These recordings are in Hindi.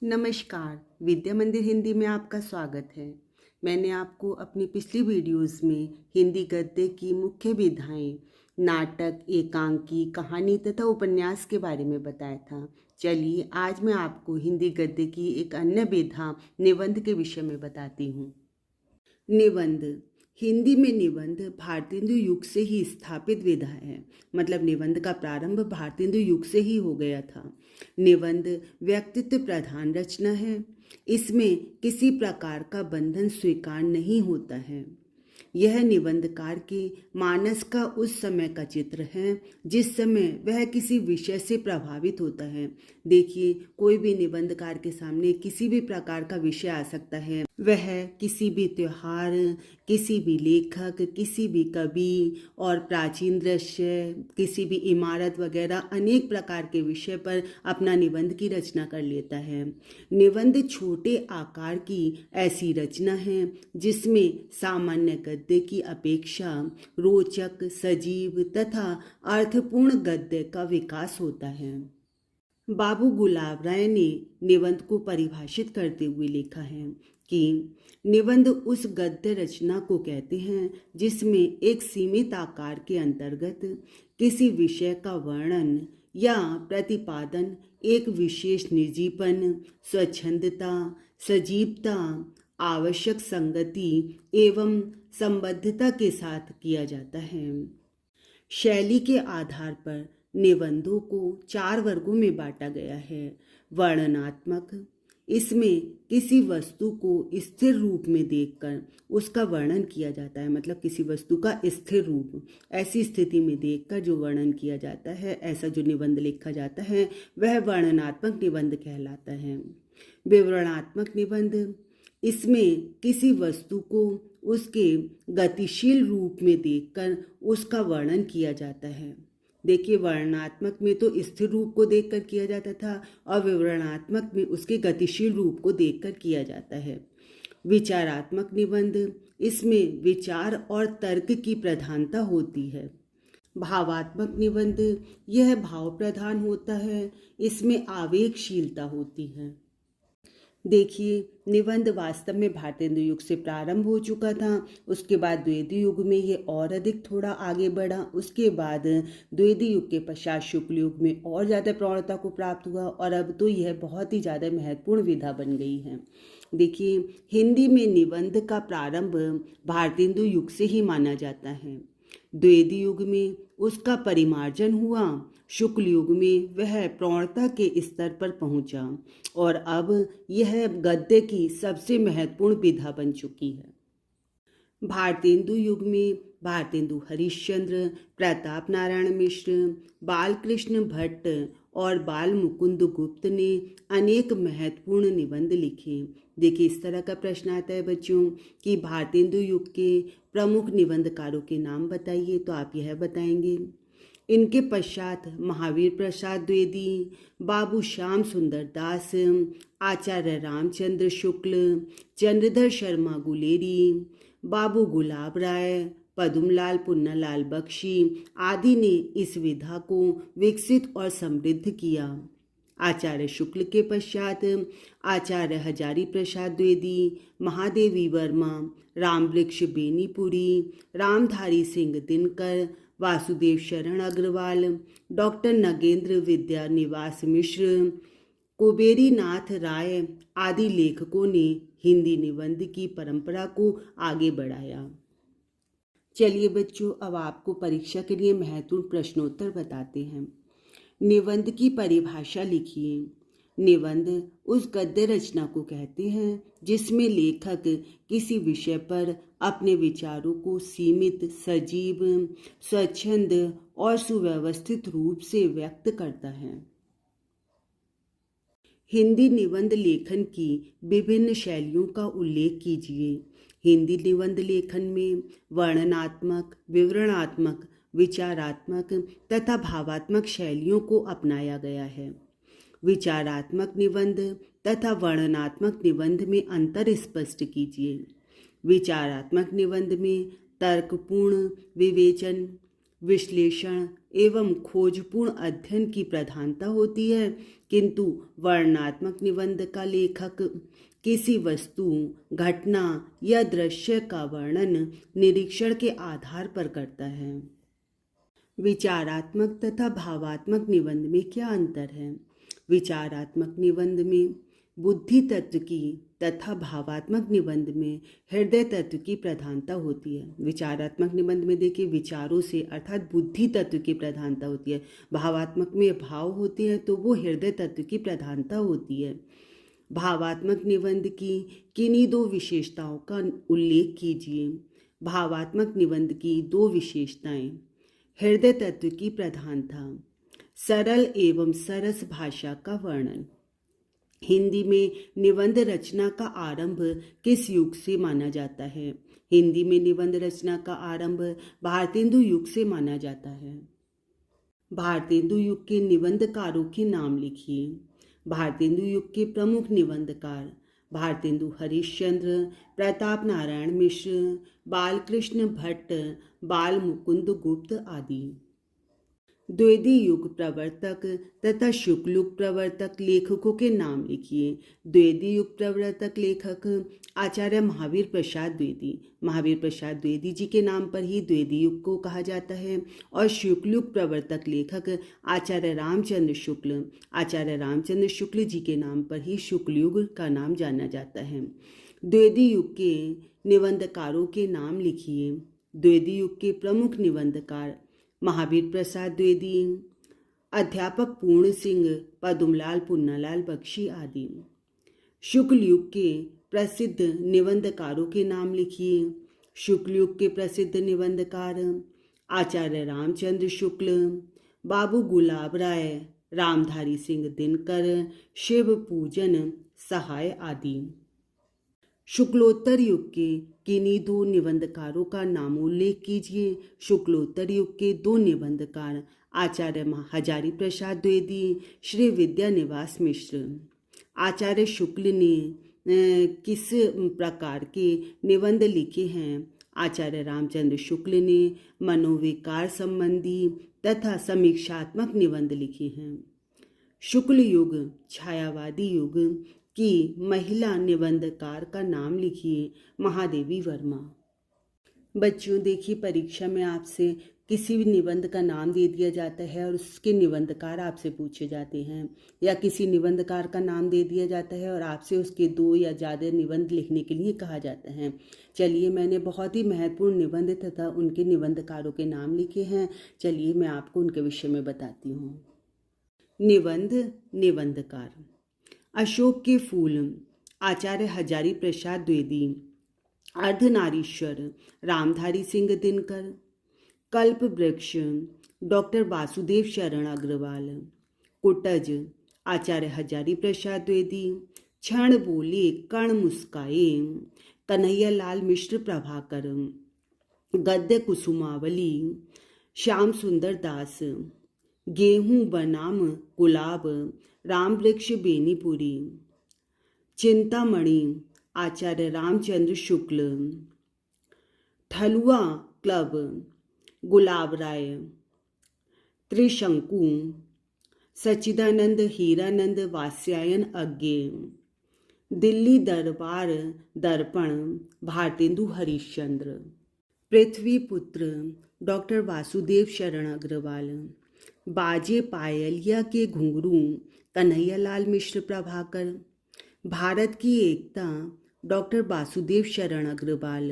नमस्कार, विद्या मंदिर हिंदी में आपका स्वागत है। मैंने आपको अपनी पिछली वीडियोस में हिंदी गद्य की मुख्य विधाएं, नाटक, एकांकी, कहानी तथा उपन्यास के बारे में बताया था। चलिए आज मैं आपको हिंदी गद्य की एक अन्य विधा निबंध के विषय में बताती हूँ। निबंध। हिंदी में निबंध भारतेंदु युग से ही स्थापित विधा है। मतलब निबंध का प्रारंभ भारतेंदु युग से ही हो गया था। निबंध व्यक्तित्व प्रधान रचना है। इसमें किसी प्रकार का बंधन स्वीकार नहीं होता है। यह निबंधकार के मानस का उस समय का चित्र है जिस समय वह किसी विषय से प्रभावित होता है। देखिए, कोई भी निबंधकार के सामने किसी भी प्रकार का विषय आ सकता है। वह किसी भी त्योहार, किसी भी लेखक, किसी भी कवि और प्राचीन दृश्य, किसी भी इमारत वगैरह अनेक प्रकार के विषय पर अपना निबंध की रचना कर लेता है। निबंध छोटे आकार की ऐसी रचना है जिसमें सामान्य गद्य की अपेक्षा रोचक, सजीव तथा अर्थपूर्ण गद्य का विकास होता है। बाबू गुलाब राय ने निबंध को परिभाषित करते हुए लिखा है कि निबंध उस गद्य रचना को कहते हैं जिसमें एक सीमित आकार के अंतर्गत किसी विषय का वर्णन या प्रतिपादन एक विशेष निजीपन, स्वच्छंदता, सजीवता, आवश्यक संगति एवं संबद्धता के साथ किया जाता है। शैली के आधार पर निबंधों को 4 वर्गों में बांटा गया है। वर्णनात्मक। इसमें किसी वस्तु को स्थिर रूप में देखकर उसका वर्णन किया जाता है। मतलब किसी वस्तु का स्थिर रूप, ऐसी स्थिति में देखकर जो वर्णन किया जाता है, ऐसा जो निबंध लिखा जाता है वह वर्णनात्मक निबंध कहलाता है। विवरणात्मक निबंध। इसमें किसी वस्तु को उसके गतिशील रूप में देखकर उसका वर्णन किया जाता है। देखिए, वर्णनात्मक में तो स्थिर रूप को देखकर किया जाता था और विवरणात्मक में उसके गतिशील रूप को देखकर किया जाता है। विचारात्मक निबंध। इसमें विचार और तर्क की प्रधानता होती है। भावात्मक निबंध। यह भाव प्रधान होता है। इसमें आवेगशीलता होती है। देखिए, निबंध वास्तव में भारतेंदु युग से प्रारंभ हो चुका था। उसके बाद द्वितीय युग में ये और अधिक थोड़ा आगे बढ़ा। उसके बाद द्वितीय युग के पश्चात शुक्ल युग में और ज़्यादा प्रौढ़ता को प्राप्त हुआ और अब तो यह बहुत ही ज़्यादा महत्वपूर्ण विधा बन गई है। देखिए, हिंदी में निबंध का प्रारंभ भारतेंदु युग से ही माना जाता है। द्वितीय युग में उसका परिमार्जन हुआ। शुक्ल युग में वह प्रौढ़ता के स्तर पर पहुंचा और अब यह गद्य की सबसे महत्वपूर्ण विधा बन चुकी है। भारतेंदु युग में भारतेंदु हरिश्चंद्र, प्रताप नारायण मिश्र, बालकृष्ण भट्ट और बाल मुकुंद गुप्त ने अनेक महत्वपूर्ण निबंध लिखे। देखिए, इस तरह का प्रश्न आता है बच्चों कि भारतेंदु युग के प्रमुख निबंधकारों के नाम बताइए, तो आप यह बताएंगे। इनके पश्चात महावीर प्रसाद द्विवेदी, बाबू श्याम सुंदर दास, आचार्य रामचंद्र शुक्ल, चंद्रधर शर्मा गुलेरी, बाबू गुलाब राय, पद्मलाल पुन्नालाल बख्शी आदि ने इस विधा को विकसित और समृद्ध किया। आचार्य शुक्ल के पश्चात आचार्य हजारी प्रसाद द्विवेदी, महादेवी वर्मा, रामवृक्ष बेनीपुरी, रामधारी सिंह दिनकर, वासुदेव शरण अग्रवाल, डॉक्टर नगेंद्र विद्या निवास मिश्र, कुबेरी नाथ राय आदि लेखकों ने हिंदी निबंध की परंपरा को आगे बढ़ाया। चलिए बच्चों, अब आपको परीक्षा के लिए महत्वपूर्ण प्रश्नोत्तर बताते हैं। निबंध की परिभाषा लिखिए। निबंध उस गद्य रचना को कहते हैं जिसमें लेखक किसी विषय पर अपने विचारों को सीमित, सजीव, स्वच्छंद और सुव्यवस्थित रूप से व्यक्त करता है। हिंदी निबंध लेखन की विभिन्न शैलियों का उल्लेख कीजिए। हिंदी निबंध लेखन में वर्णनात्मक, विवरणात्मक, विचारात्मक तथा भावात्मक शैलियों को अपनाया गया है। विचारात्मक निबंध तथा वर्णनात्मक निबंध में अंतर स्पष्ट कीजिए। विचारात्मक निबंध में तर्कपूर्ण विवेचन, विश्लेषण एवं खोजपूर्ण अध्ययन की प्रधानता होती है, किंतु वर्णनात्मक निबंध का लेखक किसी वस्तु, घटना या दृश्य का वर्णन निरीक्षण के आधार पर करता है। विचारात्मक तथा भावात्मक निबंध में क्या अंतर है? विचारात्मक निबंध में बुद्धि तत्व की तथा भावात्मक निबंध में हृदय तत्व की प्रधानता होती है। विचारात्मक निबंध में देखिए विचारों से अर्थात बुद्धि तत्व की प्रधानता होती है, भावात्मक में भाव होते हैं तो वो हृदय तत्व की प्रधानता होती है। भावात्मक निबंध की किन्हीं दो विशेषताओं का उल्लेख कीजिए। भावात्मक निबंध की दो विशेषताएं: हृदय तत्व की प्रधानता, सरल एवं सरस भाषा का वर्णन। हिंदी में निबंध रचना का आरंभ किस युग से माना जाता है? हिंदी में निबंध रचना का आरंभ भारतेंदु युग से माना जाता है। भारतेंदु युग के निबंधकारों के नाम लिखिए। भारतेंदु युग के प्रमुख निबंधकार: भारतेंदु हरिश्चंद्र, प्रताप नारायण मिश्र, बालकृष्ण भट्ट, बाल मुकुंद गुप्त आदि। द्विवेदी युग प्रवर्तक तथा शुक्ल युग प्रवर्तक लेखकों के नाम लिखिए। द्विवेदी युग प्रवर्तक लेखक आचार्य महावीर प्रसाद द्विवेदी। महावीर प्रसाद द्विवेदी जी के नाम पर ही द्विवेदी युग को कहा जाता है। और शुक्ल युग प्रवर्तक लेखक आचार्य रामचंद्र शुक्ल। आचार्य रामचंद्र शुक्ल जी के नाम पर ही शुक्ल युग का नाम जाना जाता है। द्विवेदी युग के निबंधकारों के नाम लिखिए। द्विवेदी युग के प्रमुख निबंधकार: महावीर प्रसाद द्विवेदी, अध्यापक पूर्ण सिंह, पदुमलाल पुन्नालाल बख्शी आदि। शुक्ल युग के प्रसिद्ध निबंधकारों के नाम लिखिए। शुक्ल युग के प्रसिद्ध निबंधकार: आचार्य रामचंद्र शुक्ल, बाबू गुलाब राय, रामधारी सिंह दिनकर, शिव पूजन सहाय आदि। शुक्लोत्तर युग के किन्हीं दो निबंधकारों का नामोल्लेख कीजिए। शुक्लोत्तर युग के दो निबंधकार: आचार्य हजारी प्रसाद द्विवेदी, श्री विद्यानिवास मिश्र। आचार्य शुक्ल ने किस प्रकार के निबंध लिखे हैं? आचार्य रामचंद्र शुक्ल ने मनोविकार संबंधी तथा समीक्षात्मक निबंध लिखे हैं। शुक्ल युग छायावादी युग की महिला निबंधकार का नाम लिखिए। महादेवी वर्मा। बच्चों देखिए, परीक्षा में आपसे किसी भी निबंध का नाम दे दिया जाता है और उसके निबंधकार आपसे पूछे जाते हैं, या किसी निबंधकार का नाम दे दिया जाता है और आपसे उसके दो या ज़्यादा निबंध लिखने के लिए कहा जाता है। चलिए, मैंने बहुत ही महत्वपूर्ण निबंध तथा उनके निबंधकारों के नाम लिखे हैं। चलिए मैं आपको उनके विषय में बताती हूँ। निबंध निबंधकार: अशोक के फूल, आचार्य हजारी प्रसाद द्विवेदी। अर्धनारीश्वर, रामधारी सिंह दिनकर। कल्प वृक्ष, डॉक्टर वासुदेव शरण अग्रवाल। कुटज, आचार्य हजारी प्रसाद द्विवेदी। क्षण बोले कण मुस्काए, कन्हैयालाल मिश्र प्रभाकर। गद्य कुसुमावली, श्याम सुंदर दास। गेहूं बनाम गुलाब, राम वृक्ष बेनीपुरी। चिंतामणि, आचार्य रामचंद्र शुक्ल। ठलुआ क्लब, गुलाब राय। त्रिशंकु, सच्चिदानंद हीरानंद वात्स्यायन अज्ञे। दिल्ली दरबार दर्पण, भारतेंदु हरिश्चंद्र। पृथ्वी पुत्र, डॉक्टर वासुदेव शरण अग्रवाल। बाजे पायलिया के घुंघरू, कन्हैयालाल मिश्र प्रभाकर। भारत की एकता, डॉक्टर वासुदेव शरण अग्रवाल।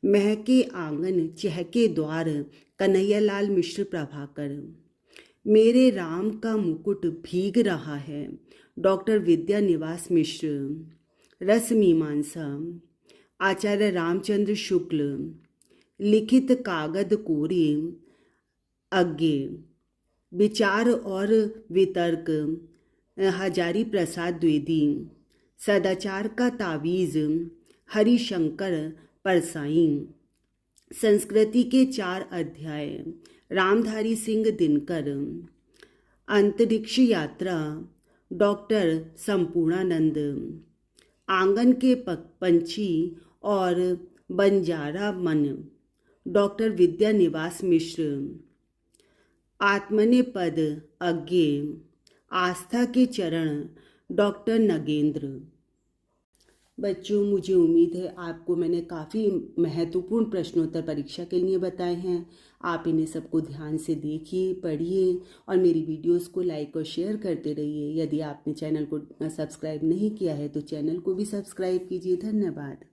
महके आंगन चहके द्वार, कन्हैयालाल मिश्र प्रभाकर। मेरे राम का मुकुट भीग रहा है, डॉक्टर विद्यानिवास मिश्र। रस मीमांसा, आचार्य रामचंद्र शुक्ल। लिखित कागद कोरे, अज्ञे। विचार और वितर्क, हजारी प्रसाद द्विवेदी। सदाचार का तावीज, हरिशंकर परसाई। संस्कृति के 4 अध्याय, रामधारी सिंह दिनकर। अंतरिक्ष यात्रा, डॉक्टर संपूर्णानंद। आंगन के पंछी और बंजारा मन, डॉक्टर विद्या निवास मिश्र। आत्मने पद अज्ञे, आस्था के चरण डॉक्टर नगेंद्र। बच्चों, मुझे उम्मीद है आपको मैंने काफ़ी महत्वपूर्ण प्रश्नोत्तर परीक्षा के लिए बताए हैं। आप इन्हें सबको ध्यान से देखिए, पढ़िए और मेरी वीडियोस को लाइक और शेयर करते रहिए। यदि आपने चैनल को सब्सक्राइब नहीं किया है तो चैनल को भी सब्सक्राइब कीजिए। धन्यवाद।